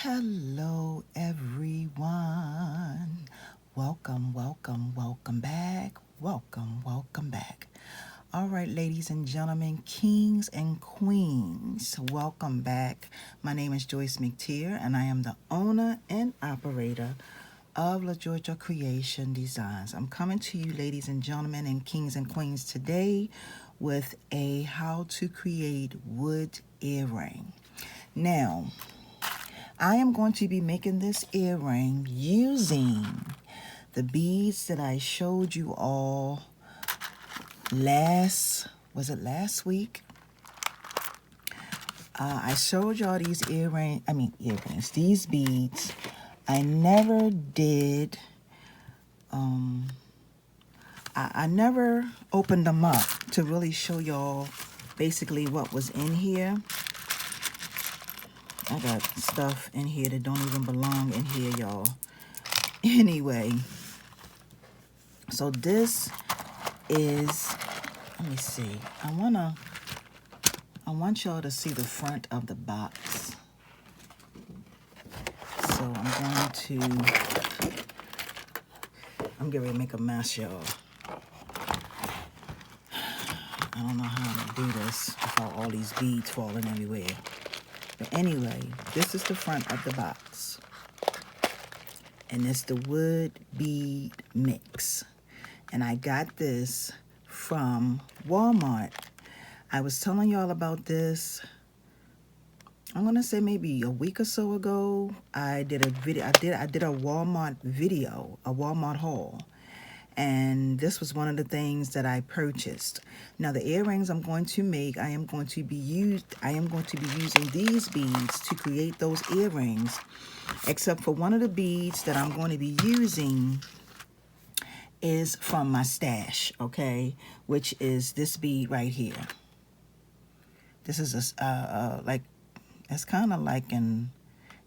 Hello, everyone. Welcome, welcome, welcome back. Welcome, welcome back. All right, ladies and gentlemen, kings and queens, welcome back. My name is Joyce McTeer, and I am the owner and operator of Lajoytra Creation Designs. I'm coming to you, ladies and gentlemen, and kings and queens, today with a how to create wood earring. Now, I am going to be making this earring using the beads that I showed you all last week? I showed y'all these earrings, these beads. I never did, I never opened them up to really show y'all basically what was in here. I got stuff in here that don't even belong in here, y'all. Anyway, so this is, let me see. I want y'all to see the front of the box. So I'm getting ready to make a mess, y'all. I don't know how to do this without all these beads falling everywhere. But anyway, this is the front of the box. And it's the wood bead mix. And I got this from Walmart. I was telling y'all about this, I'm gonna say maybe a week or so ago. I did a video. I did a Walmart video, a Walmart haul, and this was one of the things that I purchased. Now the earrings I'm going to make, I am going to be using these beads to create those earrings, except for one of the beads that I'm going to be using is from my stash, okay, which is this bead right here. This is it's kind of like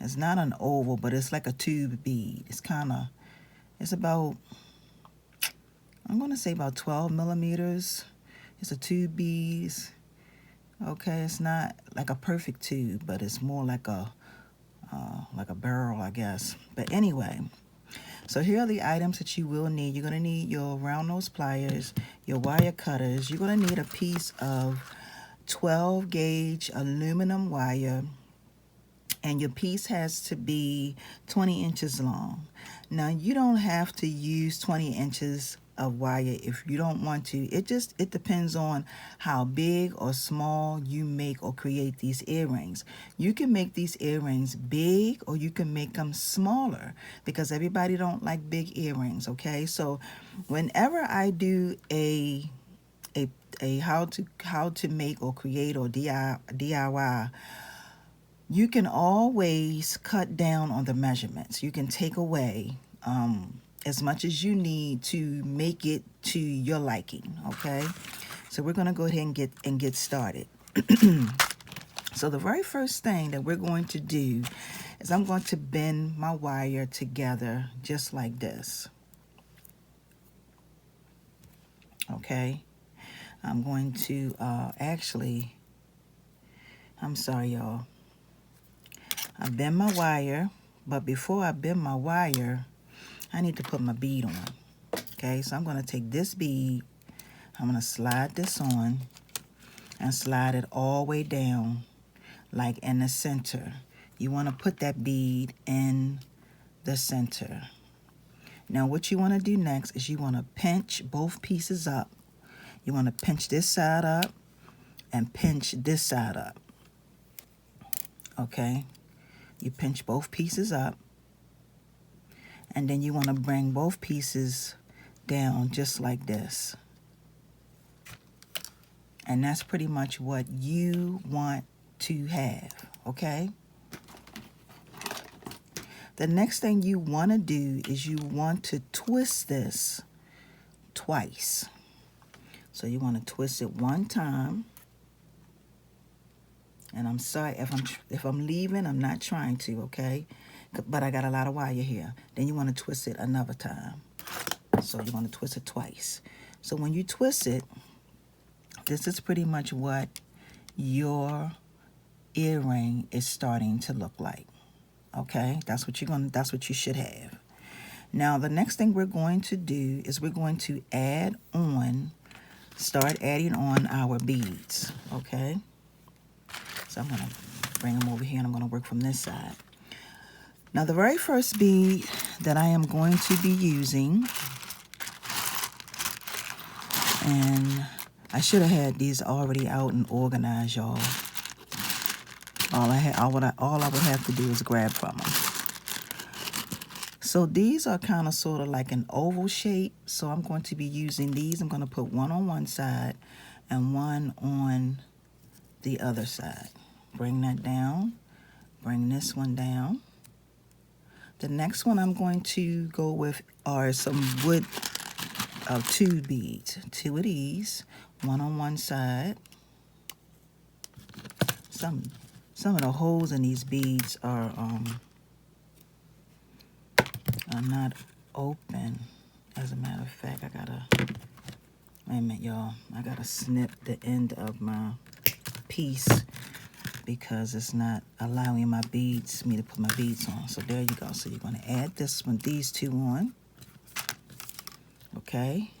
it's not an oval, but it's like a tube bead. It's about, I'm going to say about 12 millimeters. It's a tube bead. Okay, it's not like a perfect tube, but it's more like a barrel, I guess. But anyway, so here are the items that you will need. You're going to need your round nose pliers, your wire cutters. You're going to need a piece of 12 gauge aluminum wire, and your piece has to be 20 inches long. Now you don't have to use 20 inches of wire if you don't want to. It depends on how big or small you make or create these earrings. You can make these earrings big or you can make them smaller, because everybody don't like big earrings, okay? So whenever I do a how to make or create or DIY, you can always cut down on the measurements. You can take away as much as you need to make it to your liking, okay? So we're gonna go ahead and get started. So the very first thing that we're going to do is I'm going to bend my wire together just like this, okay? I'm going to I'm sorry, y'all. I bend my wire, but before I bend my wire, I need to put my bead on. Okay, so I'm going to take this bead, I'm going to slide this on and slide it all the way down, like in the center. You want to put that bead in the center. Now what you want to do next is you want to pinch both pieces up. You want to pinch this side up and pinch this side up. Okay, you pinch both pieces up, and then you want to bring both pieces down just like this. And that's pretty much what you want to have, okay? The next thing you want to do is you want to twist this twice. So you want to twist it one time. And I'm sorry if I'm leaving, I'm not trying to, okay? But I got a lot of wire here. Then you want to twist it another time. So you want to twist it twice. So when you twist it, this is pretty much what your earring is starting to look like. Okay, that's what you should have. Now the next thing we're going to do is we're going to start adding on our beads. Okay, so I'm gonna bring them over here and I'm gonna work from this side. Now the very first bead that I am going to be using, and I should have had these already out and organized, y'all. All I would have to do is grab from them. So these are kind of sort of like an oval shape. So I'm going to be using these. I'm going to put one on one side and one on the other side. Bring that down. Bring this one down. The next one I'm going to go with are some wood of 2 beads. 2 of these. One on one side. Some of the holes in these beads are not open. As a matter of fact, wait a minute, y'all. I gotta snip the end of my piece because it's not allowing me to put my beads on. So there you go. So you're gonna add these 2 on. Okay.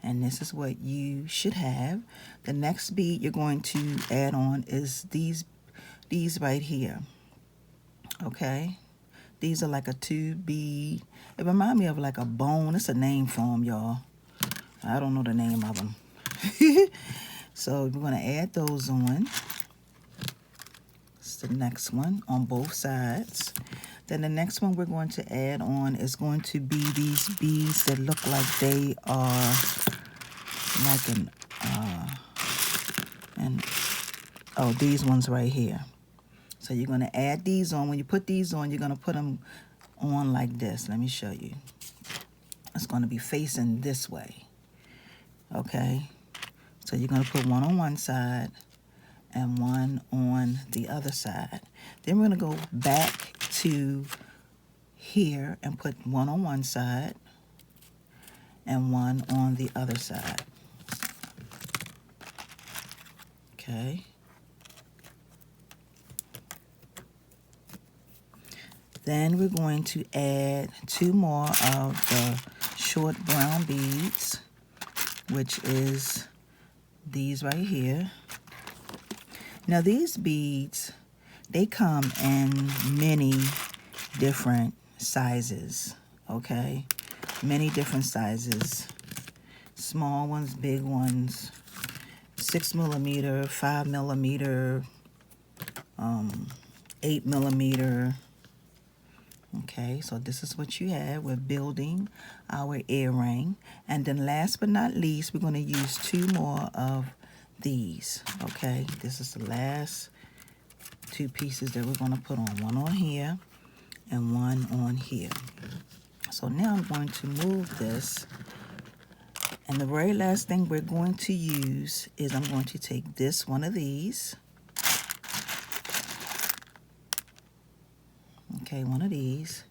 And this is what you should have. The next bead you're going to add on is these right here. Okay. These are like a 2 bead. It reminds me of like a bone. It's a name for them, y'all. I don't know the name of them. So we're going to add those on. It's the next one on both sides. Then the next one we're going to add on is going to be these beads that look like they are like these ones right here. So you're going to add these on. When you put these on, you're going to put them on like this. Let me show you. It's going to be facing this way. Okay. So you're going to put one on one side and one on the other side. Then we're going to go back to here and put one on one side and one on the other side. Okay. Then we're going to add 2 more of the short brown beads, which is these right here. Now these beads, they come in many different sizes, okay? Many different sizes. Small ones, big ones, 6 millimeter, 5 millimeter, 8 millimeter. Okay, so this is what you have. We're building our earring. And then last but not least, we're going to use 2 more of these. Okay, this is the last 2 pieces that we're going to put on. One on here and one on here. So now I'm going to move this. And the very last thing we're going to use is I'm going to take one of these. Okay, one of these.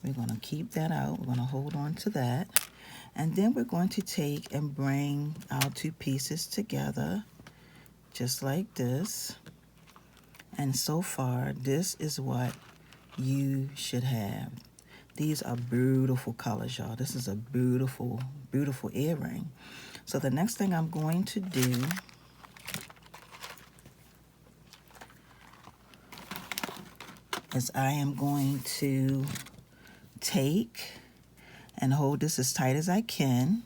We're going to keep that out. We're going to hold on to that. And then we're going to take and bring our 2 pieces together, just like this. And so far, this is what you should have. These are beautiful colors, y'all. This is a beautiful, beautiful earring. So the next thing I'm going to do is I am going to take and hold this as tight as I can.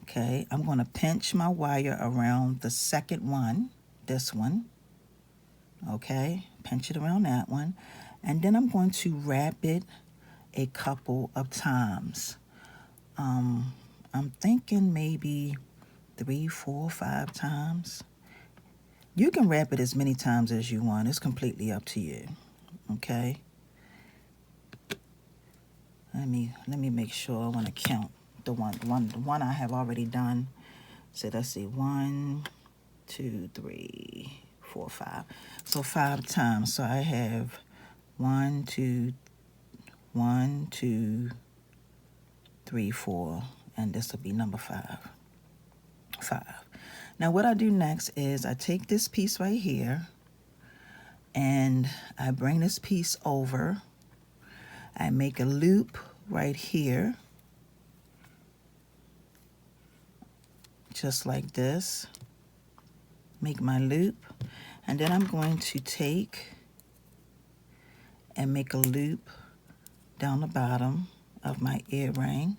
Okay, I'm going to pinch my wire around the second one, this one. Okay, pinch it around that one. And then I'm going to wrap it a couple of times. I'm thinking maybe 3, 4, 5 times. You can wrap it as many times as you want. It's completely up to you. Okay. Let me make sure. I want to count the one I have already done. So let's see. 1, 2, 3, 4, 5. So 5 times. So I have 1, 2, 3, 4, and this will be number 5. 5. Now what I do next is I take this piece right here And I bring this piece over. I make a loop right here, just like this. Make my loop, and then I'm going to take and make a loop down the bottom of my earring,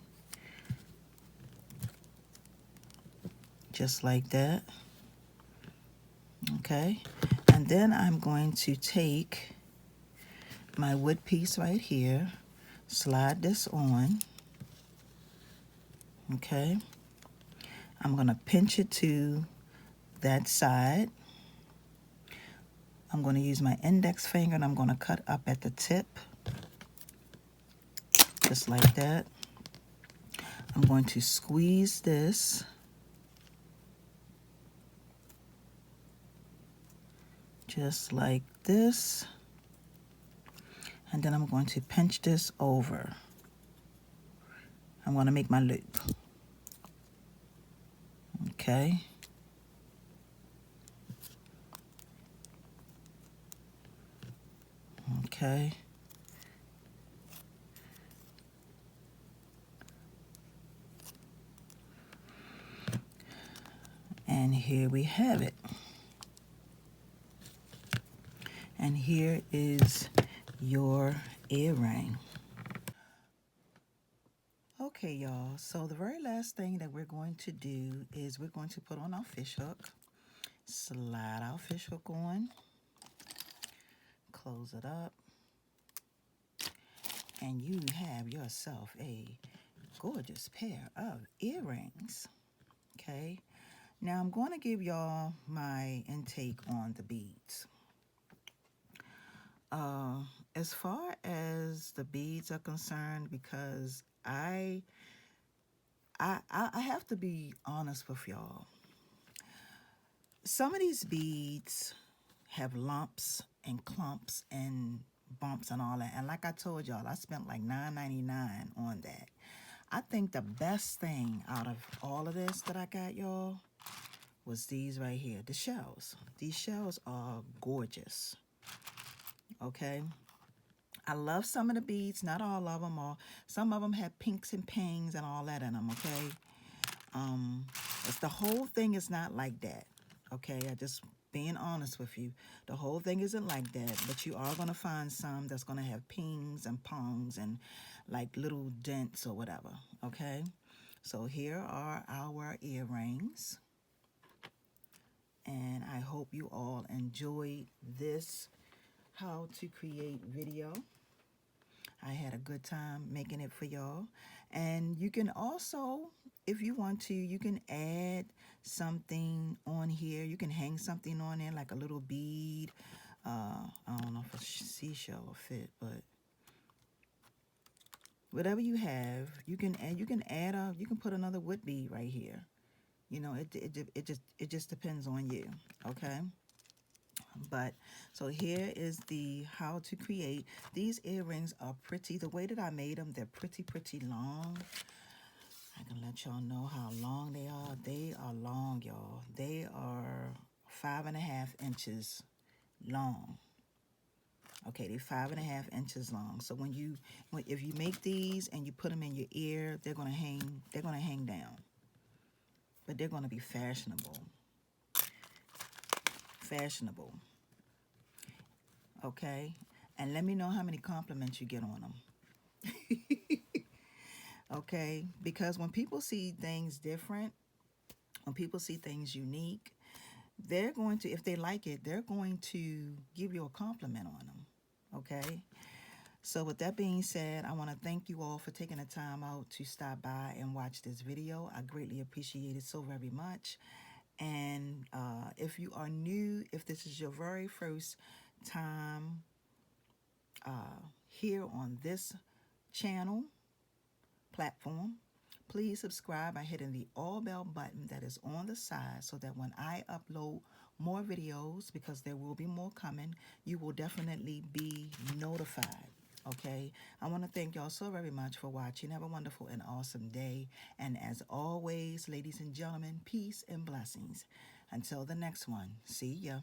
just like that. Okay, and then I'm going to take my wood piece right here, slide this on. Okay, I'm going to pinch it to that side. I'm going to use my index finger and I'm going to cut up at the tip, just like that. I'm going to squeeze this, just like this, and then I'm going to pinch this over. I'm going to make my loop. Okay. Okay. And here we have it. And here is your earring. Okay, y'all, so the very last thing that we're going to do is we're going to put on our fish hook, slide our fish hook on, close it up, and you have yourself a gorgeous pair of earrings. Okay, now I'm going to give y'all my intake on the beads. As far as the beads are concerned, because I have to be honest with y'all. Some of these beads have lumps and clumps and bumps and all that. And like I told y'all, I spent like $9.99 on that. I think the best thing out of all of this that I got, y'all, was these right here, the shells. These shells are gorgeous. Okay. I love some of the beads, not all of them. Some of them have pinks and pings and all that in them, okay? But the whole thing is not like that, okay? I just being honest with you. The whole thing isn't like that, but you are going to find some that's going to have pings and pongs and like little dents or whatever, okay? So here are our earrings. And I hope you all enjoyed this how to create video. I had a good time making it for y'all. And you can also, if you want to, you can add something on here. You can hang something on there, like a little bead. I don't know if a seashell will fit, but whatever you have, you can add. You can put another wood bead right here. You know, it just depends on you. Okay. But so here is the how to create. These earrings are pretty. The way that I made them, they're pretty long. I can let y'all know how long they are. They are long, y'all. They are 5.5 inches long. Okay, they're 5.5 inches long. So if you make these and you put them in your ear, they're gonna hang down. But they're gonna be fashionable. Fashionable. Okay, and let me know how many compliments you get on them. Okay, because when people see things different, when people see things unique, they're going to, if they like it, they're going to give you a compliment on them. Okay, so with that being said, I want to thank you all for taking the time out to stop by and watch this video. I greatly appreciate it so very much. And if you are new, if this is your very first time here on this channel platform, please subscribe by hitting the all bell button that is on the side so that when I upload more videos, because there will be more coming, you will definitely be notified. Okay, I want to thank y'all so very much for watching. Have a wonderful and awesome day. And as always, ladies and gentlemen, peace and blessings. Until the next one, see ya.